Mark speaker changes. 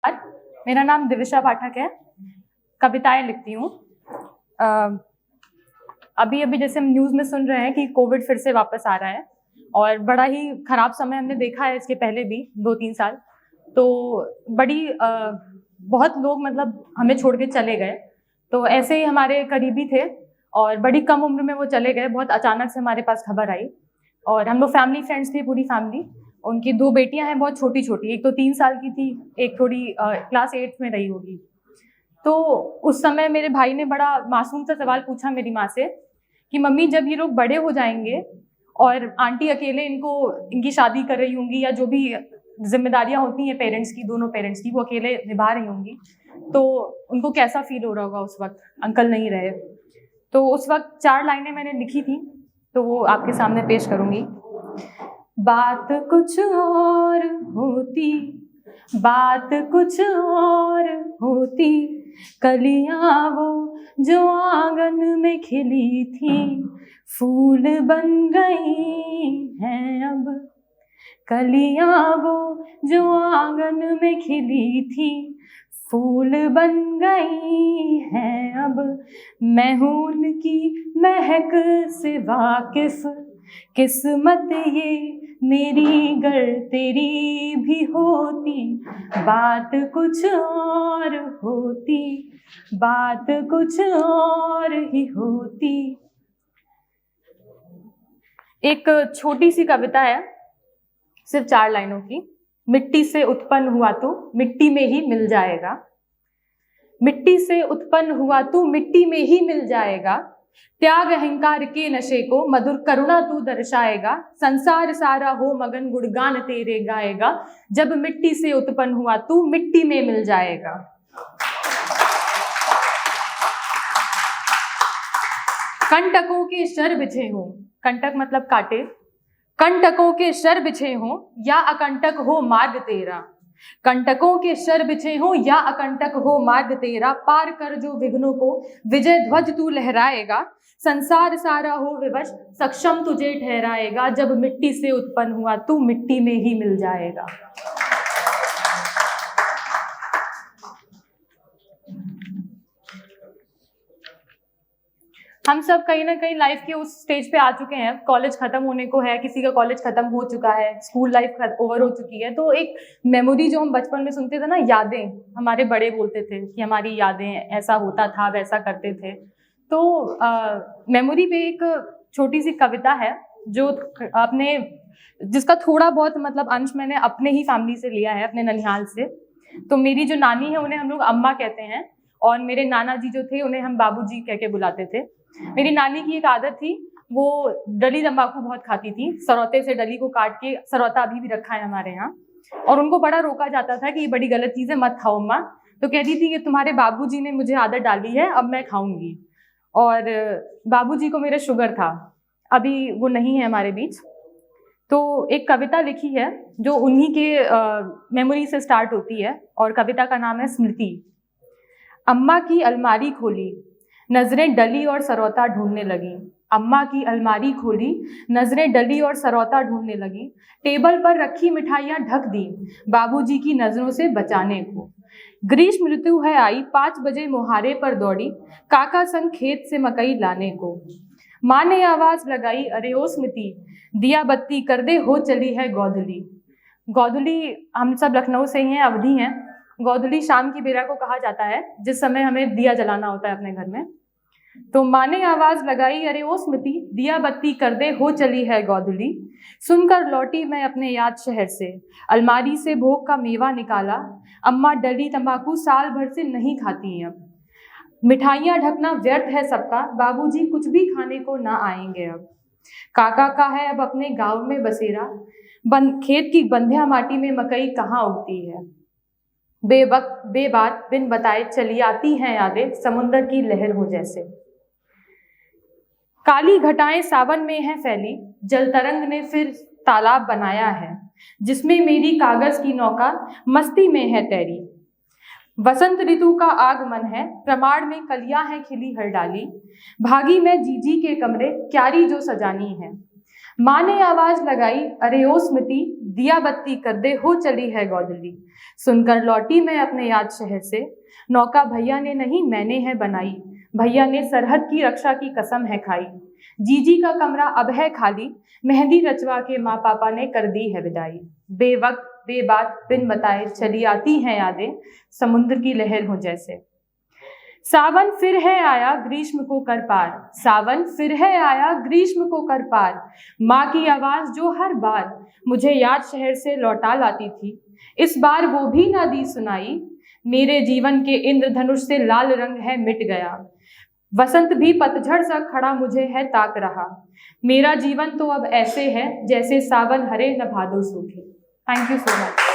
Speaker 1: मेरा नाम दिविशा पाठक है। कविताएं लिखती हूँ। अभी अभी जैसे हम न्यूज़ में सुन रहे हैं कि कोविड फिर से वापस आ रहा है और बड़ा ही खराब समय हमने देखा है इसके पहले भी 2-3 साल। तो बहुत लोग मतलब हमें छोड़ के चले गए। तो ऐसे ही हमारे करीबी थे और बड़ी कम उम्र में वो चले गए। बहुत अचानक से हमारे पास खबर आई और हम लोग फैमिली फ्रेंड्स थे, पूरी फैमिली। उनकी 2 बेटियां हैं, बहुत छोटी छोटी, एक तो 3 साल की थी, एक थोड़ी क्लास 8 में रही होगी। तो उस समय मेरे भाई ने बड़ा मासूम सा सवाल पूछा मेरी माँ से कि मम्मी, जब ये लोग बड़े हो जाएंगे और आंटी अकेले इनकी शादी कर रही होंगी या जो भी जिम्मेदारियां होती हैं पेरेंट्स की, दोनों पेरेंट्स की, वो अकेले निभा रही होंगी, तो उनको कैसा फील हो रहा होगा उस वक्त अंकल नहीं रहे। तो उस वक्त 4 लाइनें मैंने लिखी थी, तो वो आपके सामने पेश करूँगी। बात कुछ और होती, बात कुछ और होती, कलियां वो जो आंगन में खिली थी फूल बन गई हैं अब। कलियां वो जो आंगन में खिली थी फूल बन गई हैं अब। मैं हूं उनकी महक से वाकिफ, किस्मत ये मेरी गर तेरी भी होती, बात कुछ और होती, बात कुछ और ही होती। एक छोटी सी कविता है, सिर्फ 4 लाइनों की। मिट्टी से उत्पन्न हुआ तू मिट्टी में ही मिल जाएगा, मिट्टी से उत्पन्न हुआ तू मिट्टी में ही मिल जाएगा। त्याग अहंकार के नशे को मधुर करुणा तू दर्शाएगा। संसार सारा हो मगन गुणगान तेरे गाएगा। जब मिट्टी से उत्पन्न हुआ तू मिट्टी में मिल जाएगा। कंटकों के शर बिछे हों, कंटक मतलब कांटे, कंटकों के शर बिछे हों या अकंटक हो मार्ग तेरा। कंटकों के शर बिछे हों या अकंटक हो मार्ग तेरा। पार कर जो विघ्नों को विजय ध्वज तू लहराएगा। संसार सारा हो विवश सक्षम तुझे ठहराएगा। जब मिट्टी से उत्पन्न हुआ तू मिट्टी में ही मिल जाएगा। हम सब कहीं ना कहीं लाइफ के उस स्टेज पे आ चुके हैं। कॉलेज खत्म होने को है, किसी का कॉलेज खत्म हो चुका है, स्कूल लाइफ ओवर हो चुकी है। तो एक मेमोरी जो हम बचपन में सुनते थे ना, यादें, हमारे बड़े बोलते थे कि हमारी यादें, ऐसा होता था, वैसा करते थे। तो मेमोरी पे एक छोटी सी कविता है जो जिसका थोड़ा बहुत मतलब अंश मैंने अपने ही फैमिली से लिया है, अपने ननिहाल से। तो मेरी जो नानी है उन्हें हम लोग अम्मा कहते हैं और मेरे नाना जी जो थे उन्हें हम बाबूजी कह के बुलाते थे। मेरी नानी की एक आदत थी, वो डली तंबाकू बहुत खाती थी। सरौते से डली को काट के, सरौता अभी भी रखा है हमारे यहाँ, और उनको बड़ा रोका जाता था कि ये बड़ी गलत चीज़ है, मत खाओ अम्मा। तो कहती थी कि तुम्हारे बाबूजी ने मुझे आदत डाली है, अब मैं खाऊंगी। और बाबूजी को मेरे शुगर था, अभी वो नहीं है हमारे बीच। तो एक कविता लिखी है जो उन्हीं के मेमोरी से स्टार्ट होती है और कविता का नाम है स्मृति। अम्मा की अलमारी खोली, नजरें डली और सरौता ढूंढने लगी। अम्मा की अलमारी खोली, नजरें डली और सरौता ढूंढने लगी। टेबल पर रखी मिठाइयाँ ढक दी बाबूजी की नजरों से बचाने को। ग्रीष्म ऋतु है आई, 5 बजे मुहारे पर दौड़ी काका संग खेत से मकई लाने को। माँ ने आवाज लगाई, अरे ओ स्मृति, दिया बत्ती कर दे, हो चली है गोधुली। गोधुली, हम सब लखनऊ से ही हैं, अवधी हैं। गोधुली शाम की बेरा को कहा जाता है जिस समय हमें दिया जलाना होता है अपने घर में। तो माँ ने आवाज लगाई, अरे ओ स्मृति, दिया बत्ती कर दे, हो चली है गोधुली। सुनकर लौटी मैं अपने याद शहर से, अलमारी से भोग का मेवा निकाला। अम्मा डली तंबाकू साल भर से नहीं खाती अब। मिठाइयाँ ढकना व्यर्थ है सबका, बाबूजी कुछ भी खाने को ना आएंगे अब। काका का है अब अपने गांव में बसेरा, खेत की बंधिया माटी में मकई कहाँ उगती है। बेवक्त बेबात बिन बताए चली आती हैं यादें, समुंदर की लहर हो जैसे। काली घटाएं सावन में है फैली, जल तरंग ने फिर तालाब बनाया है, जिसमें मेरी कागज की नौका मस्ती में है तैरी। वसंत ऋतु का आगमन है, प्रमाण में कलियां हैं खिली हर डाली। भागी मैं जीजी के कमरे, क्यारी जो सजानी है। माँ ने आवाज लगाई, अरे ओ स्मृति, दिया बत्ती कर दे, हो चली है गोधली। सुनकर लौटी मैं अपने याद शहर से, नौका भैया ने नहीं मैंने है बनाई। भैया ने सरहद की रक्षा की कसम है खाई। जीजी का कमरा अब है खाली, मेहंदी रचवा के माँ पापा ने कर दी है विदाई। बेवक्त बेबात बिन बताए चली आती हैं यादें, समुद्र की लहर हो जैसे। सावन फिर है आया ग्रीष्म को कर पार, सावन फिर है आया ग्रीष्म को कर पार। माँ की आवाज जो हर बार मुझे याद शहर से लौटा लाती थी, इस बार वो भी ना दी सुनाई। मेरे जीवन के इंद्रधनुष से लाल रंग है मिट गया, वसंत भी पतझड़ सा खड़ा मुझे है ताक रहा। मेरा जीवन तो अब ऐसे है जैसे सावन हरे न भादो सूखे। Thank you so much.